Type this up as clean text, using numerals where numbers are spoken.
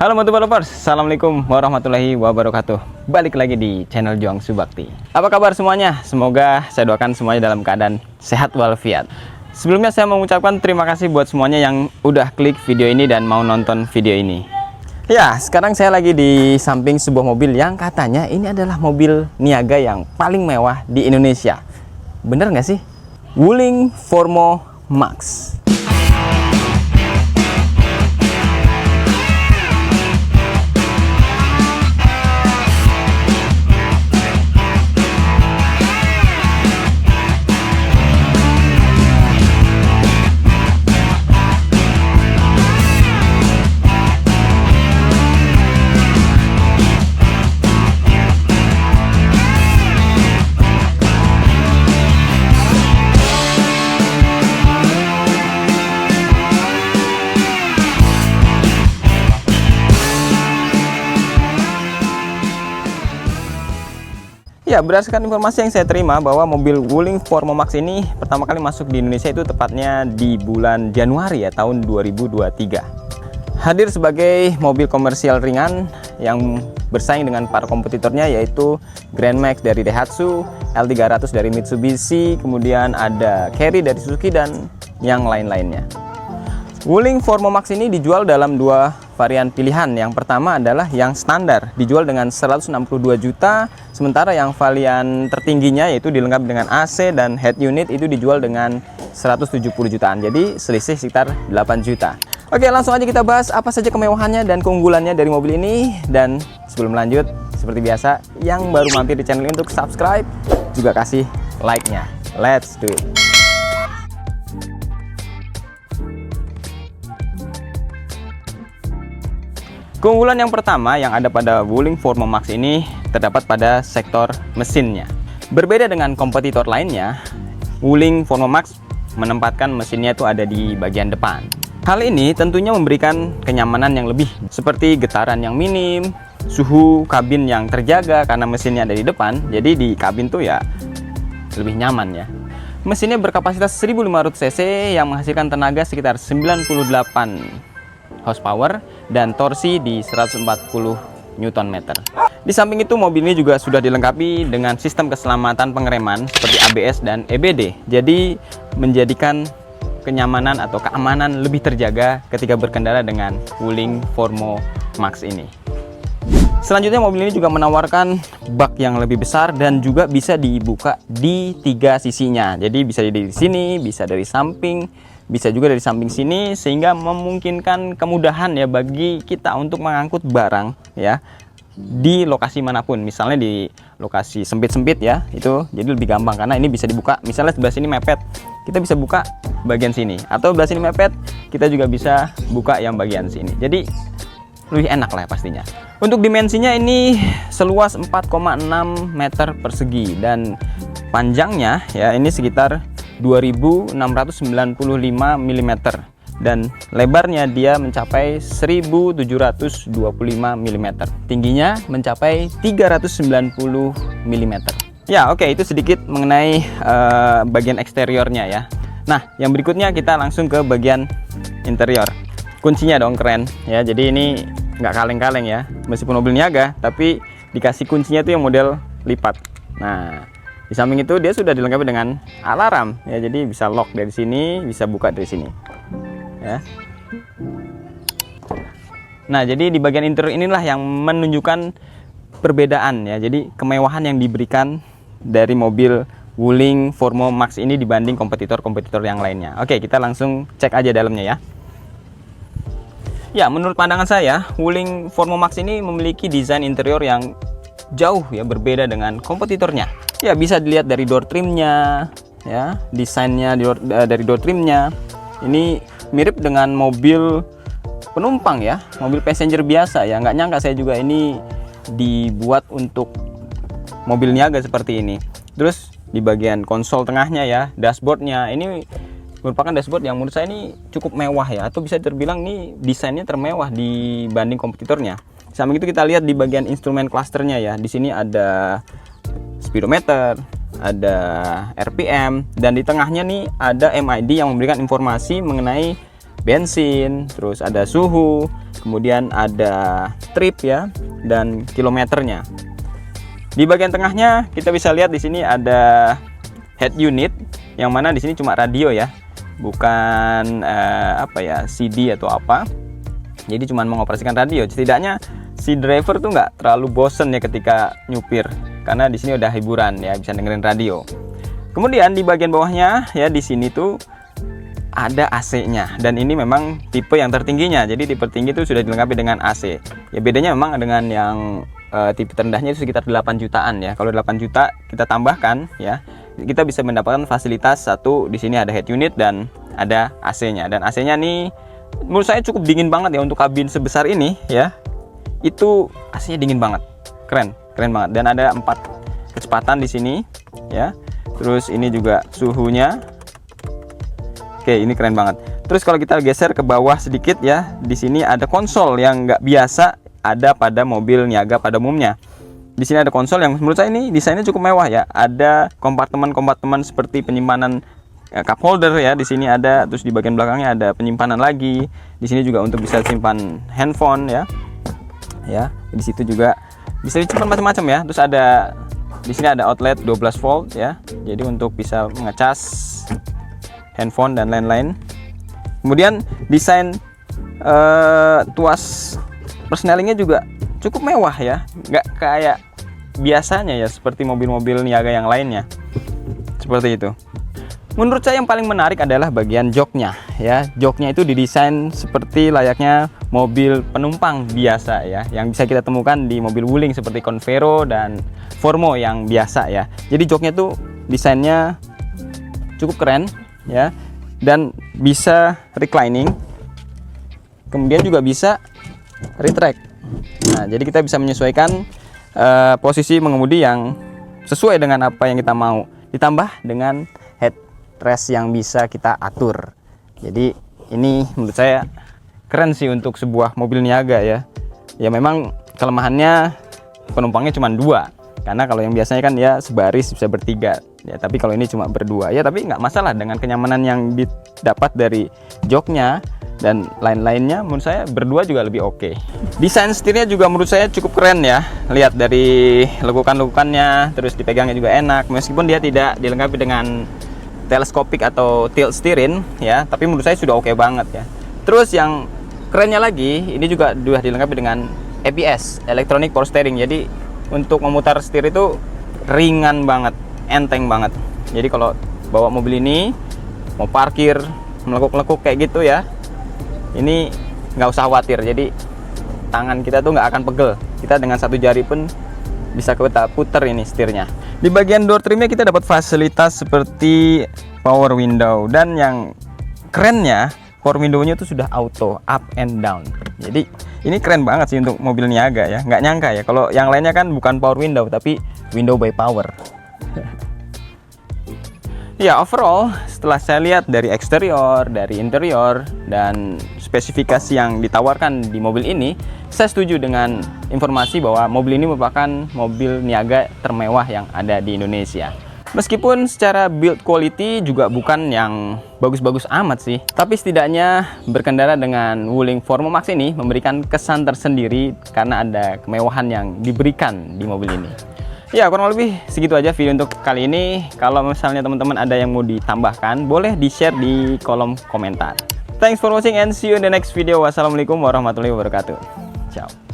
Halo Motovloggers, Assalamualaikum warahmatullahi wabarakatuh. Balik lagi di channel Juang Subakti. Apa kabar semuanya? Semoga saya doakan semuanya dalam keadaan sehat walafiat. Sebelumnya saya mengucapkan terima kasih buat semuanya yang udah klik video ini dan mau nonton video ini. Ya, sekarang saya lagi di samping sebuah mobil yang katanya ini adalah mobil niaga yang paling mewah di Indonesia. Bener nggak sih? Wuling Formo Max. Ya, berdasarkan informasi yang saya terima bahwa mobil Wuling Formo Max ini pertama kali masuk di Indonesia itu tepatnya di bulan Januari ya, tahun 2023. Hadir sebagai mobil komersial ringan yang bersaing dengan para kompetitornya yaitu Grand Max dari Daihatsu, L300 dari Mitsubishi, kemudian ada Carry dari Suzuki dan yang lain-lainnya. Wuling Formo Max ini dijual dalam dua varian pilihan. Yang pertama adalah yang standar, dijual dengan 162 juta, sementara yang varian tertingginya yaitu dilengkapi dengan AC dan head unit itu dijual dengan 170 jutaan. Jadi selisih sekitar 8 juta. Oke, langsung aja kita bahas apa saja kemewahannya dan keunggulannya dari mobil ini. Dan sebelum lanjut, seperti biasa, yang baru mampir di channel ini untuk subscribe, juga kasih like-nya. Let's do it. Keunggulan yang pertama yang ada pada Wuling Formo Max ini terdapat pada sektor mesinnya. Berbeda dengan kompetitor lainnya, Wuling Formo Max menempatkan mesinnya itu ada di bagian depan. Hal ini tentunya memberikan kenyamanan yang lebih, seperti getaran yang minim, suhu kabin yang terjaga karena mesinnya ada di depan, jadi di kabin tuh ya lebih nyaman ya. Mesinnya berkapasitas 1500 cc yang menghasilkan tenaga sekitar 98 horsepower dan torsi di 140 Nm. Di samping itu mobil ini juga sudah dilengkapi dengan sistem keselamatan pengereman seperti ABS dan EBD. Jadi menjadikan kenyamanan atau keamanan lebih terjaga ketika berkendara dengan Wuling Formo Max ini. Selanjutnya mobil ini juga menawarkan bak yang lebih besar dan juga bisa dibuka di 3 sisinya. Jadi bisa dari sini, bisa dari samping, bisa juga dari samping sini, sehingga memungkinkan kemudahan ya bagi kita untuk mengangkut barang ya di lokasi manapun. Misalnya di lokasi sempit-sempit ya, itu jadi lebih gampang karena ini bisa dibuka. Misalnya sebelah sini mepet, kita bisa buka bagian sini, atau sebelah sini mepet, kita juga bisa buka yang bagian sini. Jadi lebih enak lah ya pastinya. Untuk dimensinya ini seluas 4,6 meter persegi dan panjangnya ya ini sekitar 2695 mm dan lebarnya dia mencapai 1725 mm, tingginya mencapai 390 mm. Ya, oke, itu sedikit mengenai bagian eksteriornya ya. Nah, yang berikutnya kita langsung ke bagian interior. Kuncinya dong keren ya, jadi ini nggak kaleng-kaleng ya, meskipun mobil niaga tapi dikasih kuncinya tuh yang model lipat. Nah, di samping itu dia sudah dilengkapi dengan alarm ya, jadi bisa lock dari sini, bisa buka dari sini ya. Nah, jadi di bagian interior inilah yang menunjukkan perbedaan ya, jadi kemewahan yang diberikan dari mobil Wuling Formo Max ini dibanding kompetitor-kompetitor yang lainnya. Oke, kita langsung cek aja dalamnya ya. Ya, menurut pandangan saya, Wuling Formo Max ini memiliki desain interior yang jauh ya berbeda dengan kompetitornya. Ya, bisa dilihat dari door trimnya ya, desainnya dari door trimnya ini mirip dengan mobil penumpang ya, mobil passenger biasa ya. Nggak nyangka saya juga ini dibuat untuk mobil niaga seperti ini. Terus di bagian konsol tengahnya ya, dashboardnya ini merupakan dashboard yang menurut saya ini cukup mewah ya, atau bisa terbilang ini desainnya termewah dibanding kompetitornya. Samping itu kita lihat di bagian instrumen clusternya ya, di sini ada speedometer, ada RPM, dan di tengahnya nih ada MID yang memberikan informasi mengenai bensin, terus ada suhu, kemudian ada trip ya, dan kilometernya. Di bagian tengahnya kita bisa lihat di sini ada head unit, yang mana di sini cuma radio ya, bukan CD atau apa. Jadi cuma mengoperasikan radio. Setidaknya si driver tuh nggak terlalu bosen ya ketika nyupir, karena di sini udah hiburan ya, bisa dengerin radio. Kemudian di bagian bawahnya ya, di sini tuh ada AC-nya, dan ini memang tipe yang tertingginya. Jadi tipe tinggi itu sudah dilengkapi dengan AC. Ya bedanya memang dengan yang tipe terendahnya itu sekitar 8 jutaan ya. Kalau 8 juta kita tambahkan ya, kita bisa mendapatkan fasilitas satu, di sini ada head unit dan ada AC-nya. Dan AC-nya nih menurut saya cukup dingin banget ya untuk kabin sebesar ini ya. Itu AC-nya dingin banget. Keren banget. Dan ada 4 kecepatan di sini ya. Terus ini juga suhunya. Oke, ini keren banget. Terus kalau kita geser ke bawah sedikit ya, di sini ada konsol yang nggak biasa ada pada mobil niaga pada umumnya. Di sini ada konsol yang menurut saya ini desainnya cukup mewah ya. Ada kompartemen-kompartemen seperti penyimpanan cup holder ya. Di sini ada, terus di bagian belakangnya ada penyimpanan lagi. Di sini juga untuk bisa simpan handphone ya. Ya, di situ juga bisa disimpan macam-macam ya. Terus ada di sini ada outlet 12 volt ya. Jadi untuk bisa mengecas handphone dan lain-lain. Kemudian desain tuas persnelingnya juga cukup mewah ya, nggak kayak biasanya ya seperti mobil-mobil niaga yang lainnya. Seperti itu. Menurut saya yang paling menarik adalah bagian joknya ya. Joknya itu didesain seperti layaknya mobil penumpang biasa ya, yang bisa kita temukan di mobil wuling seperti Convero dan Formo yang biasa ya. Jadi joknya tuh desainnya cukup keren ya, dan bisa reclining, kemudian juga bisa retract. Nah, jadi kita bisa menyesuaikan posisi mengemudi yang sesuai dengan apa yang kita mau, ditambah dengan headrest yang bisa kita atur. Jadi ini menurut saya keren sih untuk sebuah mobil niaga ya. Ya memang kelemahannya penumpangnya cuma 2, karena kalau yang biasanya kan ya sebaris bisa bertiga ya, tapi kalau ini cuma berdua ya, tapi nggak masalah dengan kenyamanan yang didapat dari joknya dan lain-lainnya. Menurut saya berdua juga lebih oke. Desain setirnya juga menurut saya cukup keren ya, lihat dari lekukan-lekukannya, terus dipegangnya juga enak meskipun dia tidak dilengkapi dengan teleskopik atau tilt steering ya, tapi menurut saya sudah oke banget ya. Terus yang kerennya lagi, ini juga sudah dilengkapi dengan EPS, Electronic Power Steering. Jadi untuk memutar setir itu ringan banget, enteng banget. Jadi kalau bawa mobil ini mau parkir, melekuk-lekuk kayak gitu ya, ini nggak usah khawatir. Jadi tangan kita tuh nggak akan pegel. Kita dengan satu jari pun bisa kita puter ini setirnya. Di bagian door trimnya kita dapat fasilitas seperti power window, dan yang kerennya power window-nya itu sudah auto up and down. Jadi ini keren banget sih untuk mobil niaga ya. Nggak nyangka ya kalau yang lainnya kan bukan power window tapi window by power. Ya, overall setelah saya lihat dari eksterior, dari interior, dan spesifikasi yang ditawarkan di mobil ini, saya setuju dengan informasi bahwa mobil ini merupakan mobil niaga termewah yang ada di Indonesia. Meskipun secara build quality juga bukan yang bagus-bagus amat sih, tapi setidaknya berkendara dengan Wuling Formo Max ini memberikan kesan tersendiri karena ada kemewahan yang diberikan di mobil ini. Ya, kurang lebih segitu aja video untuk kali ini. Kalau misalnya teman-teman ada yang mau ditambahkan, boleh di-share di kolom komentar. Thanks for watching and see you in the next video. Wassalamualaikum warahmatullahi wabarakatuh. Ciao.